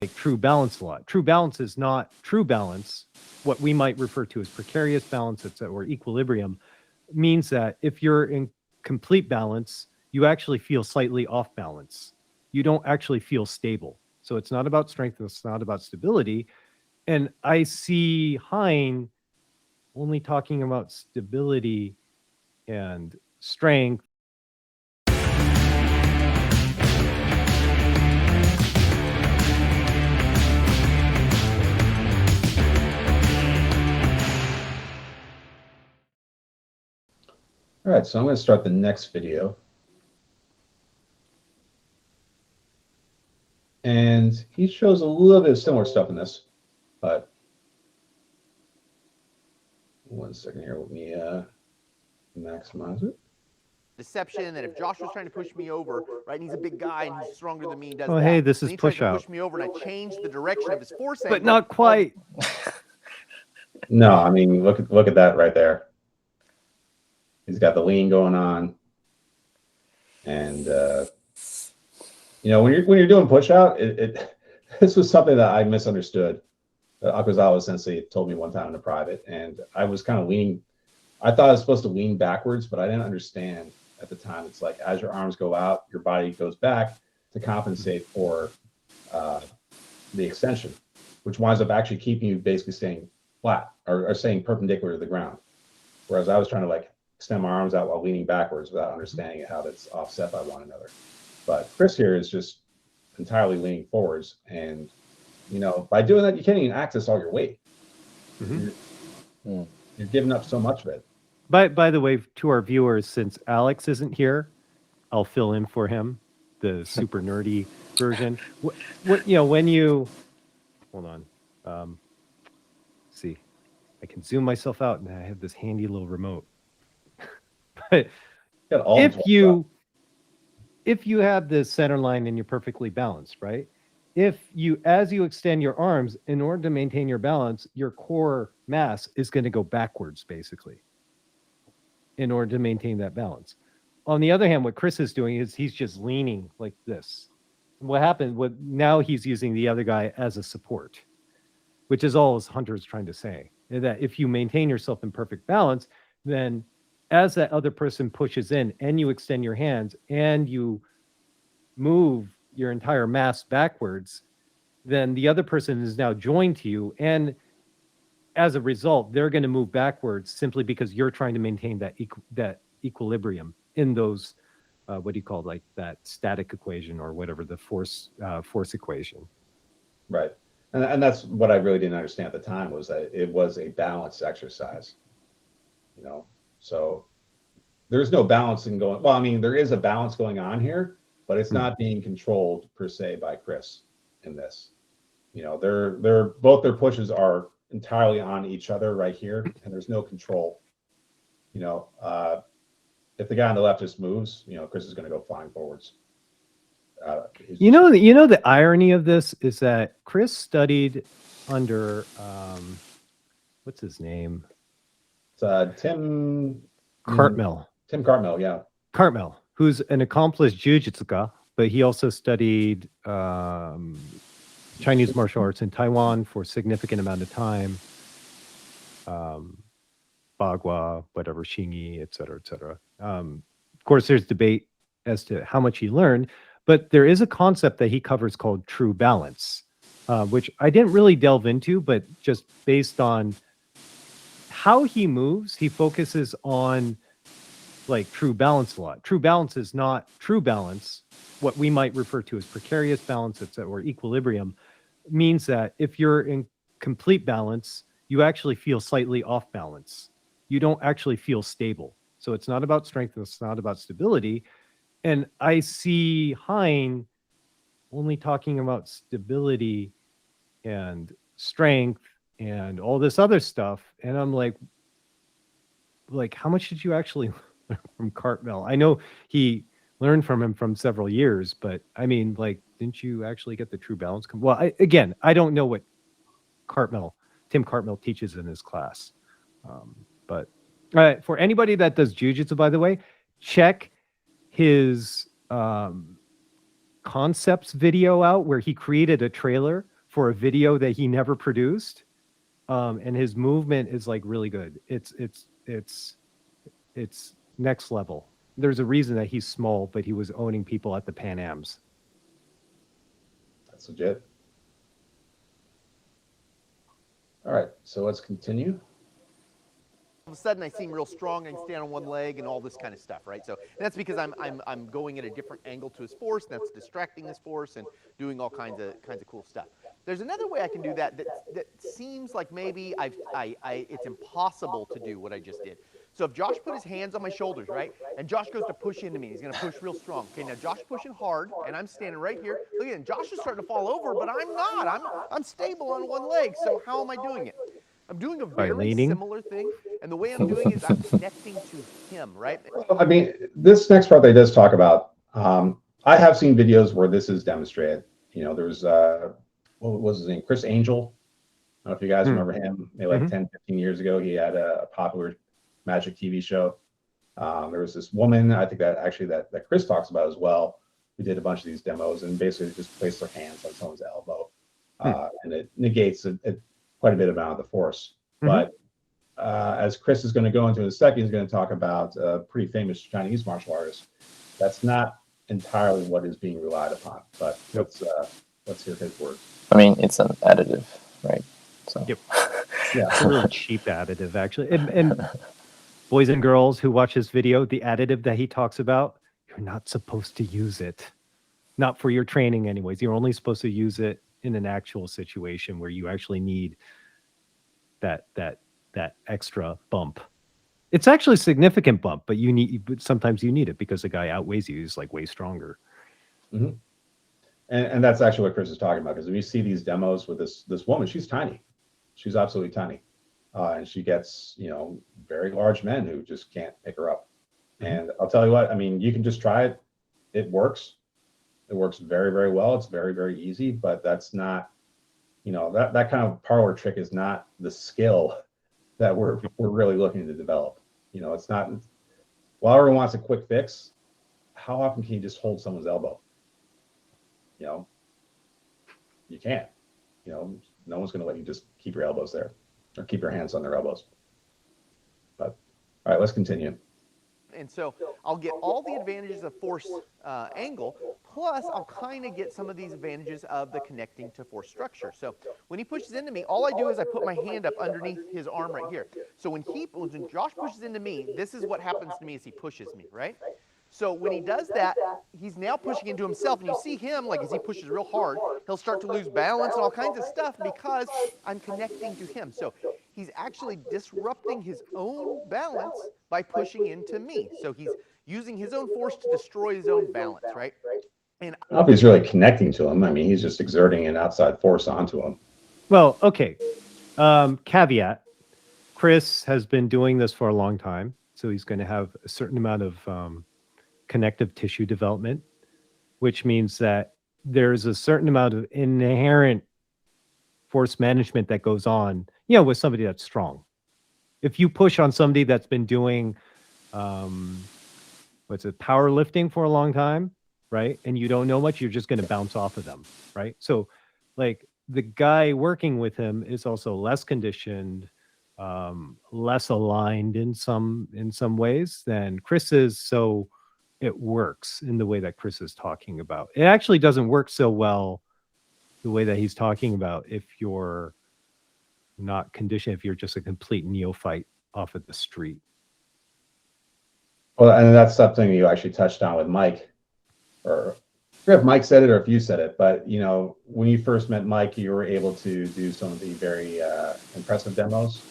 like true balance a lot. True balance is not true balance. What we might refer to as precarious balance, or equilibrium, means that if you're in complete balance, you actually feel slightly off balance. You don't actually feel stable. So it's not about strength and it's not about stability. And I see Hein only talking about stability and strength. All right, so I'm going to start the next video. And he shows a little bit of similar stuff in this, but one second here, let me maximize it. Deception that if Josh was trying to push me over, right, and he's a big guy and he's stronger than me and does Oh, that. hey, this is and he tries to Pushout. push me over and I changed the direction of his force But angle. not quite. No, I mean, look at that right there. He's got the lean going on. And, you know, when you're doing push out, this was something that I misunderstood. Akazawa Sensei told me one time in a private, and I was kind of leaning. I thought I was supposed to lean backwards, but I didn't understand at the time. It's like as your arms go out, your body goes back to compensate for the extension, which winds up actually keeping you basically staying flat or staying perpendicular to the ground. Whereas I was trying to like extend my arms out while leaning backwards without understanding how that's offset by one another. But Chris here is just entirely leaning forwards, and you know, by doing that, you can't even access all your weight. You're giving up so much of it. By the way, to our viewers, since Alex isn't here, I'll fill in for him, the super nerdy version. What you know, when you hold on, see, I can zoom myself out, and I have this handy little remote. But if you have the center line and you're perfectly balanced, right? As you extend your arms, in order to maintain your balance, your core mass is going to go backwards, basically, in order to maintain that balance. On the other hand, what Chris is doing is he's just leaning like this. What happened? Now he's using the other guy as a support, which is all Hunter is trying to say. That if you maintain yourself in perfect balance, then as that other person pushes in and you extend your hands and you move your entire mass backwards, then the other person is now joined to you. And as a result, they're going to move backwards simply because you're trying to maintain that equilibrium in those, what do you call it, like that static equation or whatever, the force equation. Right. And that's what I really didn't understand at the time, was that it was a balance exercise, you know. So there's no balancing going. Well, I mean, there is a balance going on here, but it's not being controlled per se by Chris in this. You know, they're both their pushes are entirely on each other right here, and there's no control. You know, if the guy on the left just moves, you know, Chris is going to go flying forwards. You know, the irony of this is that Chris studied under what's his name? It's Tim Cartmell. Tim Cartmell, yeah. Cartmell, who's an accomplished jujitsuka, but he also studied Chinese martial arts in Taiwan for a significant amount of time. Bagua, whatever, Xingyi, et cetera, et cetera. Of course, there's debate as to how much he learned, but there is a concept that he covers called true balance, which I didn't really delve into, but just based on how he moves, he focuses on like true balance a lot. True balance is not true balance. What we might refer to as precarious balance, or equilibrium, means that if you're in complete balance, you actually feel slightly off balance. You don't actually feel stable. So it's not about strength and it's not about stability. And I see Hein only talking about stability and strength and all this other stuff. And I'm like, how much did you actually learn from Cartmell? I know he learned from him from several years, but I mean, like, didn't you actually get the true balance? Well, I don't know what Tim Cartmell teaches in his class. But for anybody that does jujitsu, by the way, check his concepts video out where he created a trailer for a video that he never produced. And his movement is like really good. It's next level. There's a reason that he's small, but he was owning people at the Pan Ams. That's legit. All right, so let's continue. All of a sudden I seem real strong. I can stand on one leg and all this kind of stuff, right? So that's because I'm going at a different angle to his force, and that's distracting his force and doing all kinds of cool stuff. There's another way I can do that seems like maybe it's impossible to do what I just did. So if Josh put his hands on my shoulders, right, and Josh goes to push into me, he's going to push real strong. Okay, now Josh pushing hard, and I'm standing right here. Look at him. Josh is starting to fall over, but I'm not. I'm stable on one leg. So how am I doing it? I'm doing a very similar thing, and the way I'm doing is I'm connecting to him, right? I mean, this next part that he does talk about, I have seen videos where this is demonstrated. You know, there's, what was his name? Chris Angel. I don't know if you guys remember him. Maybe like 10, 15 years ago, he had a popular Magic TV show. There was this woman, I think that actually that Chris talks about as well, who did a bunch of these demos and basically just placed their hands on someone's elbow. And it negates quite a bit amount of the force. But as Chris is going to go into in a second, he's going to talk about a pretty famous Chinese martial artist. That's not entirely what is being relied upon, but let's hear his words. I mean, it's an additive, right? So yeah, it's a really cheap additive, actually. And boys and girls who watch this video, the additive that he talks about, you're not supposed to use it. Not for your training anyways. You're only supposed to use it in an actual situation where you actually need that extra bump. It's actually a significant bump, but sometimes you need it because the guy outweighs you. He's like way stronger. And that's actually what Chris is talking about, because if you see these demos with this woman, she's tiny. She's absolutely tiny. And she gets, very large men who just can't pick her up. And I'll tell you what, I mean, you can just try it. It works. It works very, very well. It's very, very easy, but that's not, that kind of parlor trick is not the skill that we're really looking to develop. It's not, while everyone wants a quick fix, how often can you just hold someone's elbow? You can't. No one's going to let you just keep your elbows there or keep your hands on their elbows. But all right, let's continue. And so I'll get all the advantages of force angle, plus I'll kind of get some of these advantages of the connecting to force structure. So when he pushes into me, all I do is I put my hand up underneath his arm right here. So when Josh pushes into me, this is what happens to me as he pushes me, right? So when he does that, he's now pushing into himself, and you see him, like as he pushes real hard, he'll start to lose balance and all kinds of stuff because I'm connecting to him. So he's actually disrupting his own balance by pushing into me. So he's using his own force to destroy his own balance, right? And I don't know if he's really connecting to him. I mean, he's just exerting an outside force onto him. Well, okay. Caveat. Chris has been doing this for a long time, so he's going to have a certain amount of connective tissue development, which means that there's a certain amount of inherent force management that goes on, with somebody that's strong. If you push on somebody that's been doing, powerlifting for a long time, right? And you don't know much, you're just going to bounce off of them, right? So like the guy working with him is also less conditioned, less aligned in some ways than Chris is. So it works in the way that Chris is talking about. It actually doesn't work so well the way that he's talking about if you're not conditioned, if you're just a complete neophyte off of the street. Well, and that's something you actually touched on with Mike, or if Mike said it or if you said it, but when you first met Mike, you were able to do some of the very impressive demos,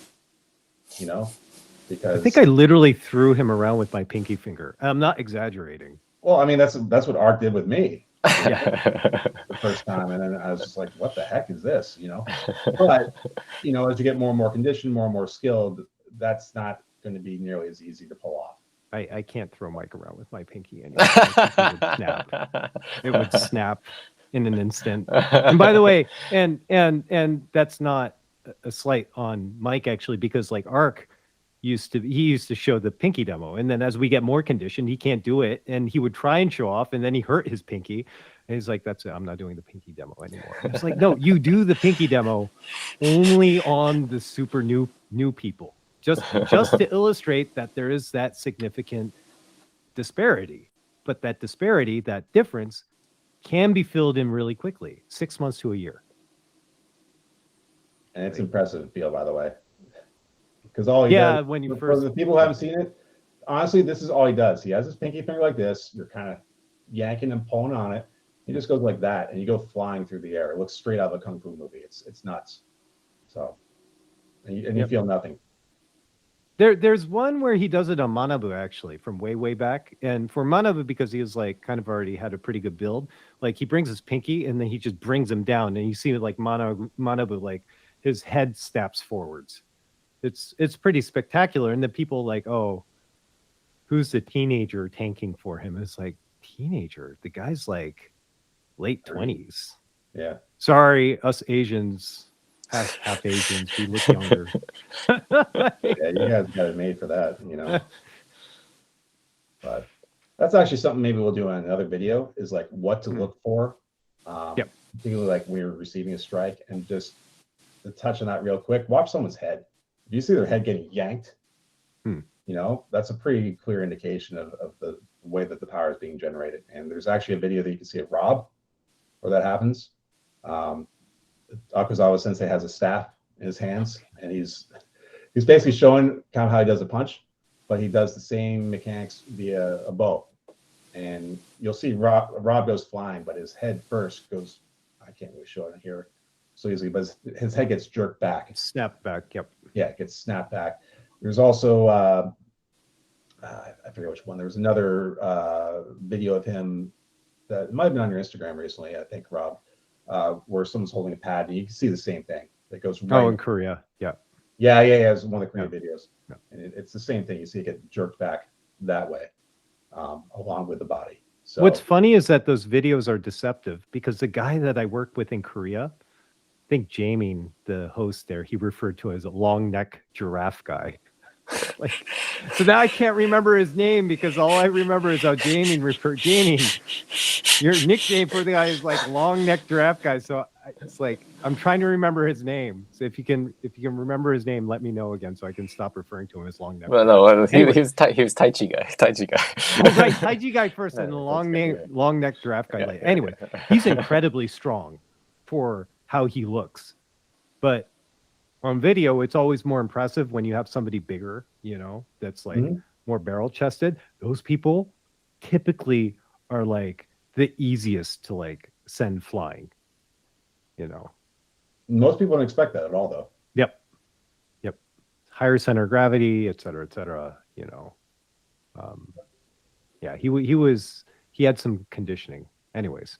because I think I literally threw him around with my pinky finger. I'm not exaggerating. Well, I mean, that's what Art did with me Yeah. the first time, and then I was just like, "What the heck is this?" But as you get more and more conditioned, more and more skilled, that's not going to be nearly as easy to pull off. I can't throw Mike around with my pinky anymore. It would snap. It would snap in an instant. And by the way, and that's not a slight on Mike actually, because like Ark used to show the pinky demo, and then as we get more conditioned, he can't do it, and he would try and show off, and then he hurt his pinky, And he's like, that's it. I'm not doing the pinky demo anymore. It's like, no, you do the pinky demo only on the super new people. Just to illustrate that there is that significant disparity. But that disparity, that difference, can be filled in really quickly, 6 months to a year. And it's impressive to feel, by the way. Because all he Yeah, does, when you for first the people who haven't seen it, honestly, this is all he does. He has his pinky finger like this. You're kind of yanking and pulling on it. He just goes like that, and you go flying through the air. It looks straight out of a kung fu movie. It's nuts. So, and you feel nothing. There's one where he does it on Manabu, actually, from way back. And for Manabu, because he was like kind of already had a pretty good build, like he brings his pinky and then he just brings him down, and you see like Manabu, like his head snaps forwards. It's pretty spectacular. And the people like, oh, who's the teenager tanking for him? It's like, teenager? The guy's like late 20s. Yeah. Sorry, us Asians, half Asians, we look younger. Yeah, you guys got it made for that, you know. But that's actually something maybe we'll do on another video, is like what to look for. Yep. Particularly like when you're receiving a strike, and just to touch on that real quick, watch someone's head. If you see their head getting yanked, you know, that's a pretty clear indication of the way that the power is being generated. And there's actually a video that you can see at Rob where that happens. Akazawa Sensei has a staff in his hands, and he's basically showing kind of how he does a punch, but he does the same mechanics via a bow. And you'll see Rob goes flying, but his head first goes, I can't really show it here so easily, but his head gets jerked back. Snap back, yep. Yeah, it gets snapped back. There's also, I forget which one. There was another video of him that might have been on your Instagram recently, I think, Rob, where someone's holding a pad, and you can see the same thing. It goes right. Oh, in Korea, yeah. Yeah. It's one of the Korean videos. Yeah. And it's the same thing. You see it get jerked back that way, along with the body. So What's funny is that those videos are deceptive, because the guy that I worked with in Korea, I think Jamie, the host there, he referred to as a long neck giraffe guy. Like, so now I can't remember his name, because all I remember is how Jamie referred. Jamie, your nickname for the guy is like long neck giraffe guy. So it's like I'm trying to remember his name. So if you can remember his name, let me know again so I can stop referring to him as long neck. Well, no, Anyway. he was Tai Chi guy. Tai Chi guy. Oh, right, Taiji guy first, and the Yeah, long neck giraffe guy later. Anyway, he's incredibly strong for how he looks, but on video, it's always more impressive when you have somebody bigger, you know, that's like more barrel chested. Those people typically are like the easiest to like send flying, you know. most people don't expect that at all, though. Yep. Higher center of gravity, et cetera, you know. Yeah, he had some conditioning. Anyways,